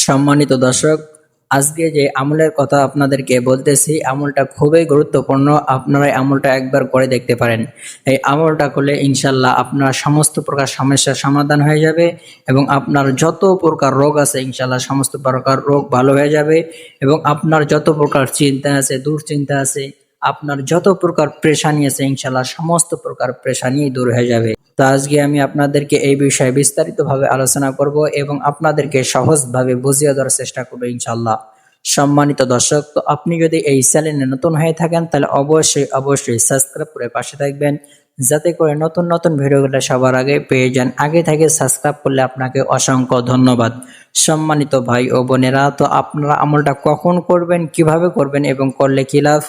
সম্মানিত দর্শক, আজকে যে আমলের কথা আপনাদেরকে বলতেছি, আমলটা খুবই গুরুত্বপূর্ণ। আপনারা এই আমলটা একবার করে দেখতে পারেন। এই আমলটা করলে ইনশাল্লাহ আপনার সমস্ত প্রকার সমস্যার সমাধান হয়ে যাবে এবং আপনার যত প্রকার রোগ আছে ইনশাল্লাহ সমস্ত প্রকার রোগ ভালো হয়ে যাবে এবং আপনার যত প্রকার চিন্তা আছে, দুশ্চিন্তা আছে, আপনার যত প্রকার পেরেশানি আছে ইনশাল্লাহ সমস্ত প্রকার পেরেশানি দূর হয়ে যাবে। তো আজকে আমি আপনাদেরকে এই বিষয়ে বিস্তারিতভাবে আলোচনা করব এবং আপনাদেরকে সহজভাবে বুঝিয়ে দেওয়ার চেষ্টা করব ইনশাল্লাহ। সম্মানিত দর্শক, তো আপনি যদি এই চ্যানেলে নতুন হয়ে থাকেন তাহলে অবশ্যই সাবস্ক্রাইব করে পাশে থাকবেন, যাতে করে নতুন নতুন ভিডিওগুলো সবার আগে পেয়ে যান। আগে থেকে সাবস্ক্রাইব করলে আপনাকে অসংখ্য ধন্যবাদ। সম্মানিত ভাই ও বোনেরা, তো আপনারা আমলটা কখন করবেন, কিভাবে করবেন এবং করলে কি লাভ,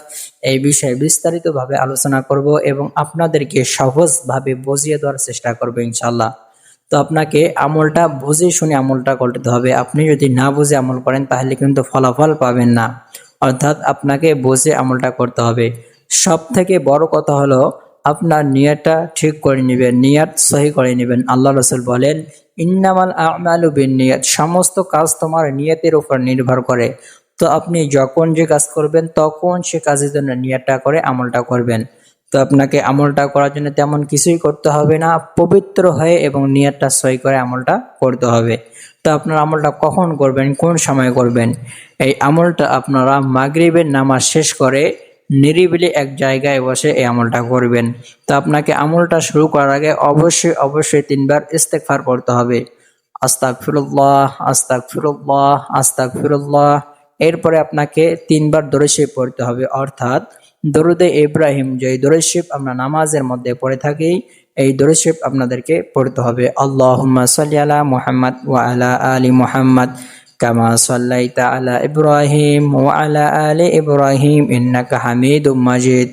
এই বিষয়ে বিস্তারিতভাবে আলোচনা করব এবং আপনাদেরকে সহজভাবে বুঝিয়ে দেওয়ার চেষ্টা করব ইনশাল্লাহ। তো আপনাকে আমলটা বুঝে শুনে আমলটা করতে হবে। আপনি যদি না বুঝে আমল করেন তাহলে কিন্তু ফলাফল পাবেন না। অর্থাৎ আপনাকে বুঝে আমলটা করতে হবে। সব থেকে বড় কথা হলো আপনার নিয়তটা ঠিক করে নেবেন, নিয়ত সহি করে নেবেন। আল্লাহ রাসূল বলেন, ইন্নামাল আমালু বিন্নিয়াত, সমস্ত কাজ তোমার নিয়তের উপর নির্ভর করে। তো আপনি যখন যে কাজ করবেন তখন সে কাজের জন্য নিয়তটা করে আমলটা করবেন। তো আপনাকে আমলটা করার জন্য তেমন কিছুই করতে হবে না, পবিত্র হয়ে এবং নিয়তটা সহি করে আমলটা করতে হবে। তো আপনার আমলটা কখন করবেন, কোন সময় করবেন? এই আমলটা আপনারা মাগরিবের নামাজ শেষ করে নিরিবিলি এক জায়গায় বসে এই আমলটা করবেন। তো আপনাকে আমলটা শুরু করার আগে অবশ্যই 3 বার ইস্তেগফার পড়তে হবে। আস্তাগফিরুল্লাহ, আস্তাগফিরুল্লাহ, আস্তাগফিরুল্লাহ। এরপরে আপনাকে 3 বার দরুদ শরীফ পড়তে হবে, অর্থাৎ দরুদে ইব্রাহিম, যে দরুদ শরীফ আমরা নামাজের মধ্যে পড়ে থাকি, এই দরুদ শরীফ আপনাদেরকে পড়তে হবে। আল্লাহুম্মা সাল্লি আলা মুহাম্মাদ ওয়া আলা আলি মুহাম্মাদ কামা সাল্লাইতা আলা ইব্রাহিম ওয়া আলা আলি ইব্রাহিম ইন্নাকা হামিদুম মাজিদ।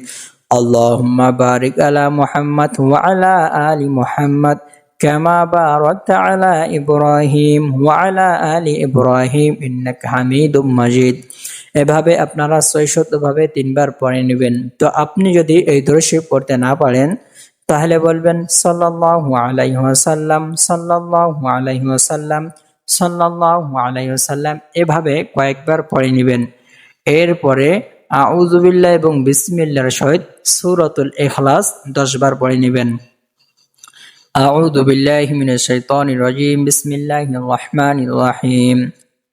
আল্লাহুম্মা বারিক আলা মুহাম্মাদ ওয়া আলা আলি মুহাম্মাদ কামা বারাকতা আলা ইব্রাহিম ওয়া আলা আলি ইব্রাহিম ইন্নাকা হামিদুম মাজিদ। এভাবে আপনারা ৬০০ ভাবে 3 বার পড়ে নেবেন। তো আপনি যদি এই দরুদ শরীফ পড়তে না পারেন তাহলে বলবেন সাল্লাল্লাহু আলাইহি ওয়াসাল্লাম, সাল্লাল্লাহু আলাইহি ওয়াসাল্লাম, সাল্লাল্লাহু আলাইহি ওয়াসাল্লাম। এভাবে কয়েকবার পড়ে নেবেন। এরপরে আউযু বিল্লাহি এবং বিসমিল্লাহর সহিত সূরাতুল ইখলাস 10 বার পড়ে নেবেন। আউযু বিল্লাহি মিনাশ শাইতানির রাজিম, বিসমিল্লাহির রহমানির রহিম।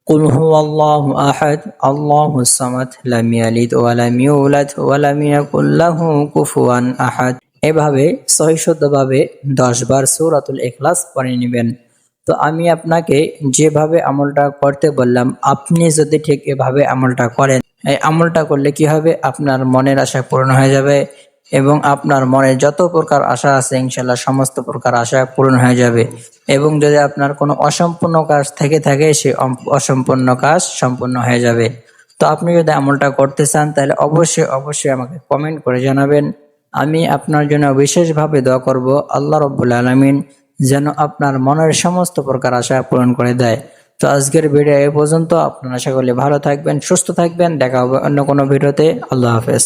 কুল হুয়াল্লাহু আহাদ, আল্লাহুস সামাদ, লাম ইয়ালিদ ওয়া লাম ইউলাদ ওয়া লাম ইয়াকুল লাহু কুফুয়ান আহাদ। এভাবে ৬০০ ভাবে 10 বার সূরাতুল ইখলাস পড়ে নেবেন। তো আমি আপনাকে যেভাবে আমলটা করতে বললাম, আপনি যদি ঠিক এভাবে আমলটা করেন, এই আমলটা করলে কি হবে, আপনার মনের আশা পূরণ হয়ে যাবে এবং আপনার মনে যত প্রকার আশা আছে ইনশাল্লাহ সমস্ত প্রকার আশা পূরণ হয়ে যাবে। এবং যদি আপনার কোনো অসম্পূর্ণ কাজ থেকে থাকে সে অসম্পূর্ণ কাজ সম্পূর্ণ হয়ে যাবে। তো আপনি যদি আমলটা করতে চান তাহলে অবশ্যই আমাকে কমেন্ট করে জানাবেন। আমি আপনার জন্য বিশেষভাবে দোয়া করব, আল্লাহ রাব্বুল আলামিন যেন আপনার মনের সমস্ত প্রকার আশা পূরণ করে দেয়। তো আজকের ভিডিও এ পর্যন্ত। আপনারা সকলে ভালো থাকবেন, সুস্থ থাকবেন। দেখা হবে অন্য কোনো ভিডিওতে। আল্লাহ হাফেজ।